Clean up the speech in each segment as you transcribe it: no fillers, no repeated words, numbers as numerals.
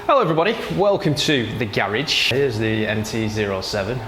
Hello everybody, welcome to the garage. Here's the MT-07.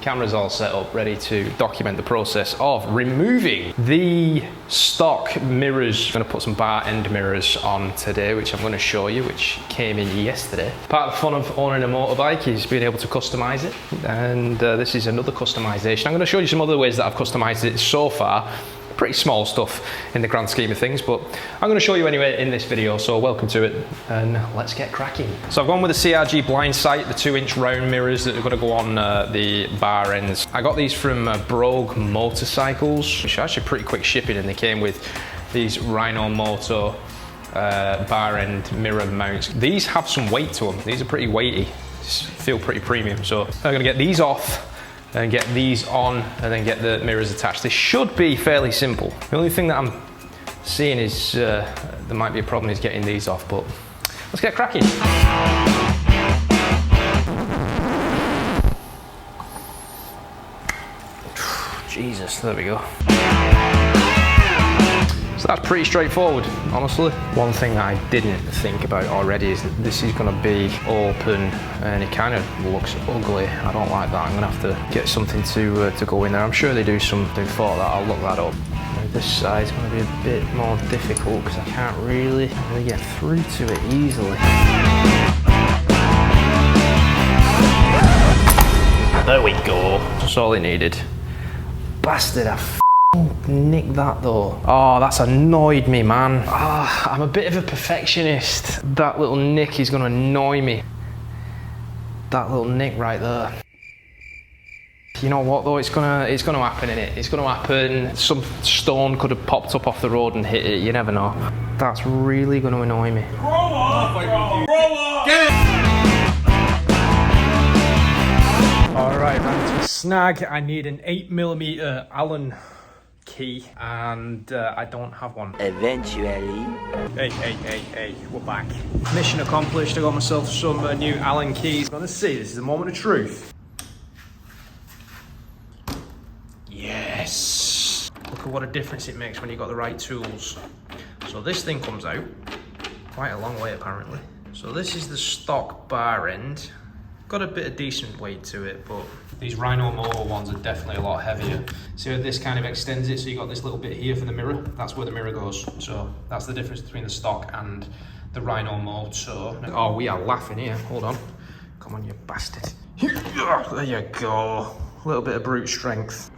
Camera's all set up, ready to document the process of removing the stock mirrors. I'm going to put some bar end mirrors on today, which I'm going to show you, which came in yesterday. Part of the fun of owning a motorbike is being able to customize it, and this is another customization. I'm going to show you some other ways that I've customized it so far. Pretty small stuff in the grand scheme of things, but I'm going to show you anyway in this video, so welcome to it and let's get cracking. So I've gone with the CRG blind sight, the 2-inch round mirrors that are going to go on the bar ends. I got these from Brogue Motorcycles, which are actually pretty quick shipping, and they came with these Rhino Moto bar end mirror mounts. These have some weight to them. These are pretty weighty, feel pretty premium. So I'm going to get these off and get these on and then get the mirrors attached. This should be fairly simple. The only thing that I'm seeing is there might be a problem is getting these off, but let's get cracking. Jesus, there we go. So that's pretty straightforward, honestly. One thing that I didn't think about already is that this is going to be open and it kind of looks ugly. I don't like that. I'm going to have to get something to go in there. I'm sure they do something for that. I'll look that up. Now, this side's going to be a bit more difficult because I can't really get through to it easily. There we go. That's all it needed. Bastard, I nicked that though. Oh, that's annoyed me, man. I'm a bit of a perfectionist. That little nick is gonna annoy me. That little nick right there. You know what though, it's gonna happen, innit? It's gonna happen. Some stone could have popped up off the road and hit it, you never know. That's really gonna annoy me. Grow up! Grow up! Get it! Alright, man, to snag, I need an 8mm Allen key, and I don't have one. Eventually. Hey, we're back. Mission accomplished. I got myself some new Allen keys. Let's see, this is the moment of truth. Yes! Look at what a difference it makes when you've got the right tools. So this thing comes out quite a long way apparently. So this is the stock bar end. Got a bit of decent weight to it, but these Rhino Moto ones are definitely a lot heavier. See how this kind of extends it, so you got this little bit here for the mirror. That's where the mirror goes. So that's the difference between the stock and the Rhino Moto. Oh, we are laughing here. Hold on. Come on, you bastard. There you go. A little bit of brute strength.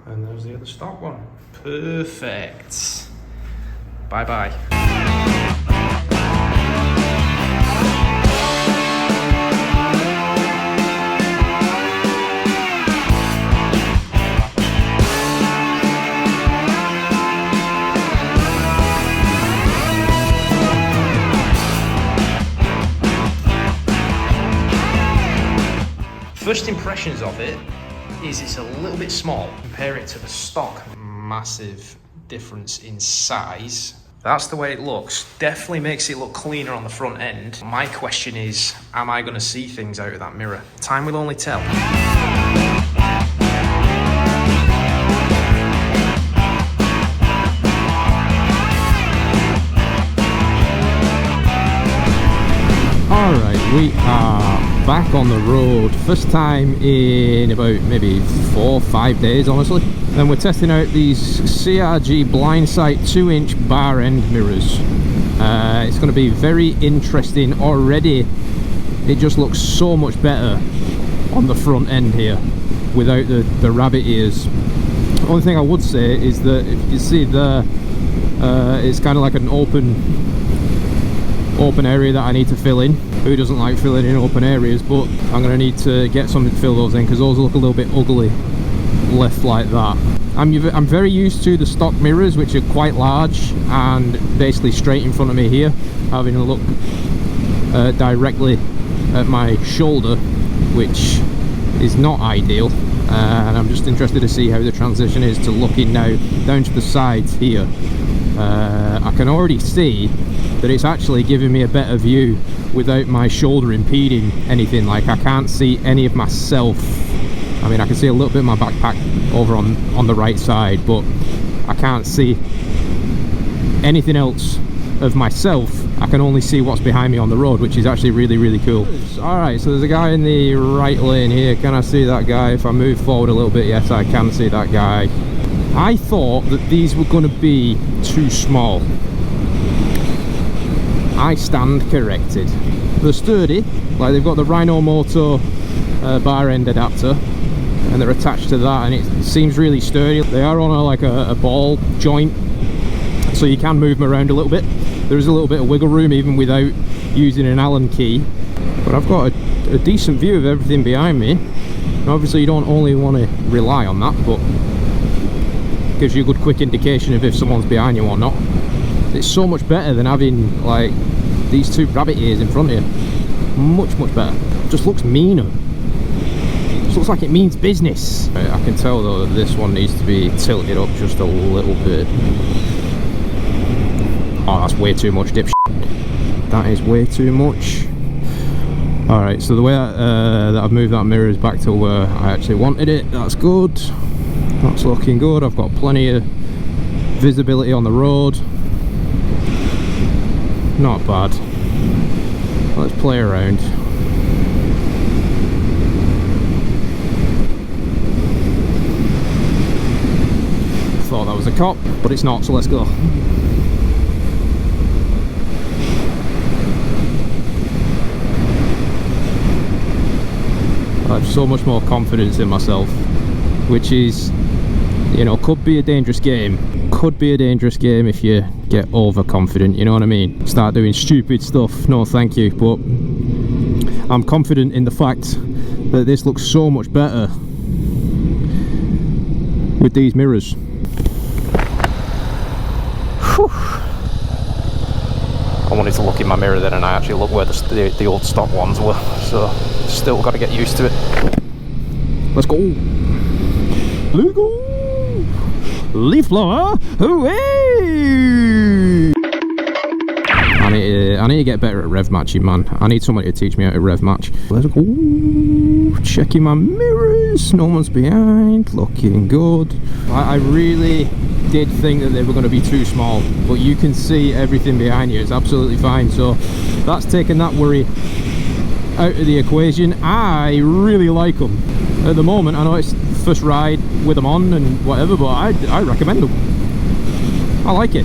And there's the other stock one. Perfect. Bye-bye. First impressions of it is it's a little bit small. Compare it to the stock. Massive difference in size. That's the way it looks. Definitely makes it look cleaner on the front end. My question is, am I going to see things out of that mirror? Time will only tell. Alright, we are back on the road. First time in about maybe 4 or 5 days, honestly. And we're testing out these CRG blind sight 2-inch bar end mirrors. It's going to be very interesting already. It just looks so much better on the front end here without the rabbit ears. The only thing I would say is that if you see there, it's kind of like an open area that I need to fill in. Who doesn't like filling in open areas? But I'm going to need to get something to fill those in because those look a little bit ugly left like that. I'm very used to the stock mirrors, which are quite large and basically straight in front of me here, having a look directly at my shoulder, which is not ideal. And I'm just interested to see how the transition is to looking now down to the sides here. I can already see that it's actually giving me a better view without my shoulder impeding anything. Like, I can't see any of myself. I mean, I can see a little bit of my backpack over on the right side, but I can't see anything else of myself I can only see what's behind me on the road, which is actually really, really cool. Alright, so there's a guy in the right lane here. Can I see that guy? If I move forward a little bit, yes, I can see that guy. I thought that these were going to be too small. I stand corrected. They're sturdy, like they've got the Rhino Moto bar end adapter, and they're attached to that, and it seems really sturdy. They are on a ball joint, so you can move them around a little bit. There is a little bit of wiggle room even without using an Allen key, but I've got a decent view of everything behind me. And obviously you don't only want to rely on that, but it gives you a good quick indication of if someone's behind you or not. It's so much better than having like these two rabbit ears in front of you. Much better. Just looks meaner. Just looks like it means business. I can tell though that this one needs to be tilted up just a little bit. Oh, that's way too much, dipshit. That is way too much. Alright, so the way that I've moved that mirror is back to where I actually wanted it. That's good. That's looking good. I've got plenty of visibility on the road. Not bad. Let's play around. Thought that was a cop, but it's not, so let's go. I have so much more confidence in myself, which is, you know, could be a dangerous game. Could be a dangerous game if you get overconfident, you know what I mean? Start doing stupid stuff, no thank you. But I'm confident in the fact that this looks so much better with these mirrors. Whew. I wanted to look in my mirror then, and I actually looked where the old stock ones were, so still got to get used to it. Let's go! Let's go! Leaf blower! Hooray! I need to get better at rev matching, man. I need somebody to teach me how to rev match. Let's go! Checking my mirrors. No one's behind. Looking good. I really did think that they were going to be too small, but you can see everything behind you. It's absolutely fine. So that's taken that worry out of the equation. I really like them. At the moment, I know it's first ride with them on and whatever, but I recommend them. I like it.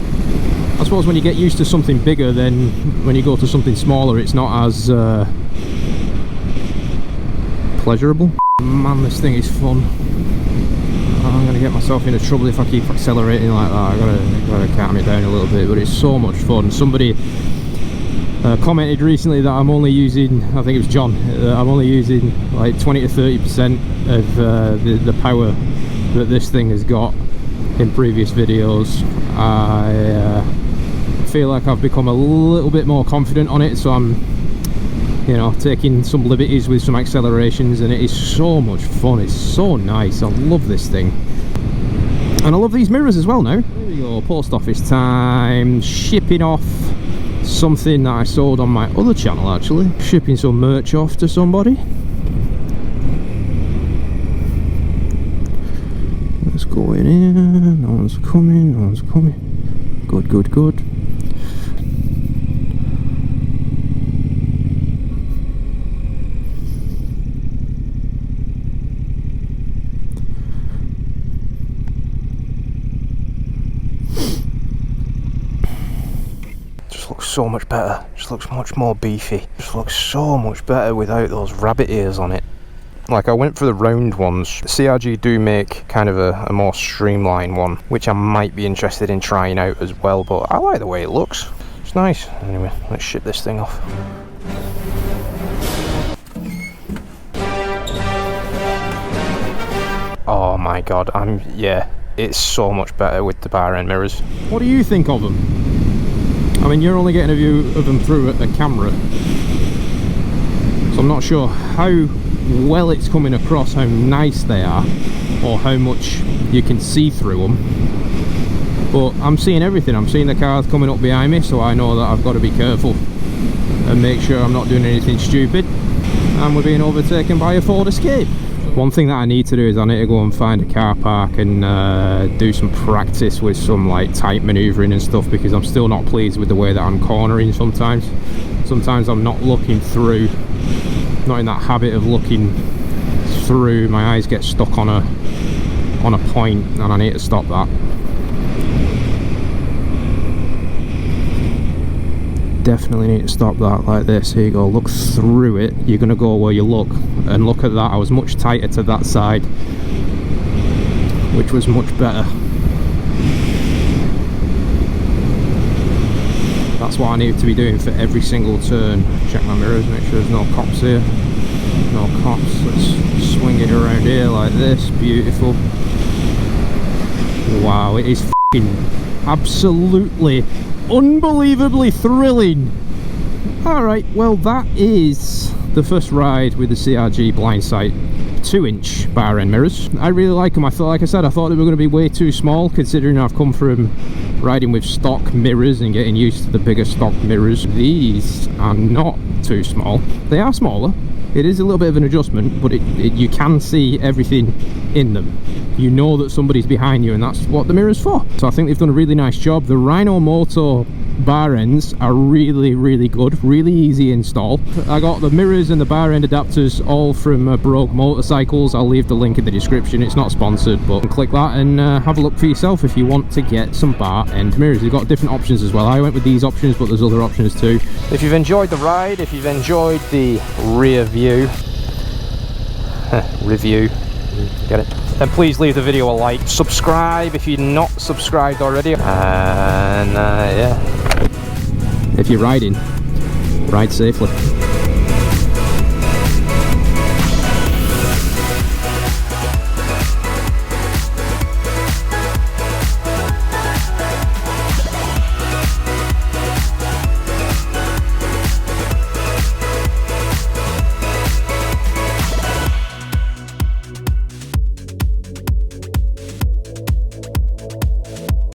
I suppose when you get used to something bigger, then when you go to something smaller, it's not as pleasurable. Man, this thing is fun. I'm gonna get myself into trouble if I keep accelerating like that. I gotta calm it down a little bit, but it's so much fun. Somebody commented recently that I'm only using, I think it was John, I'm only using like 20 to 30% of the power that this thing has got in previous videos. I feel like I've become a little bit more confident on it, so I'm, you know, taking some liberties with some accelerations, and it is so much fun. It's so nice. I love this thing, and I love these mirrors as well now. There we go, post office time. Shipping off something that I sold on my other channel, actually. Shipping some merch off to somebody. Let's go in here. No one's coming, no one's coming. Good, good, good. So much better, just looks much more beefy, just looks so much better without those rabbit ears on it. Like, I went for the round ones. CRG do make kind of a more streamlined one, which I might be interested in trying out as well, but I like the way it looks. It's nice. Anyway, let's ship this thing off. Oh my god, yeah, it's so much better with the bar end mirrors. What do you think of them? I mean, you're only getting a view of them through a camera, so I'm not sure how well it's coming across, how nice they are, or how much you can see through them. But I'm seeing everything. I'm seeing the cars coming up behind me, so I know that I've got to be careful and make sure I'm not doing anything stupid, and we're being overtaken by a Ford Escape. So One thing that I need to do is I need to go and find a car park and do some practice with some like tight manoeuvring and stuff, because I'm still not pleased with the way that I'm cornering sometimes. Sometimes I'm not looking through, not in that habit of looking through. My eyes get stuck on a point, and I need to stop that. Definitely need to stop that like this. Here you go, look through it. You're going to go where you look, and look at that. I was much tighter to that side, which was much better. That's what I need to be doing for every single turn. Check my mirrors, make sure there's no cops here. No cops. Let's swing it around here like this. Beautiful. Wow, it is f***ing absolutely unbelievably thrilling. Alright, well that is the first ride with the CRG Blindsight 2-inch bar end mirrors. I really like them. Like I said, I thought they were going to be way too small, considering I've come from riding with stock mirrors and getting used to the bigger stock mirrors. These are not too small. They are smaller. It is a little bit of an adjustment, but you can see everything in them. You know that somebody's behind you, and that's what the mirror's for. So I think they've done a really nice job. The Rhino Moto bar ends are really good, really easy install. I got the mirrors and the bar end adapters all from Brogue Motorcycles. I'll leave the link in the description. It's not sponsored, but click that and have a look for yourself if you want to get some bar end mirrors. They've got different options as well. I went with these options, but there's other options too. If you've enjoyed the ride, if you've enjoyed the rear view review, get it, then please leave the video a like. Subscribe if you're not subscribed already, and yeah, if you're riding, ride safely.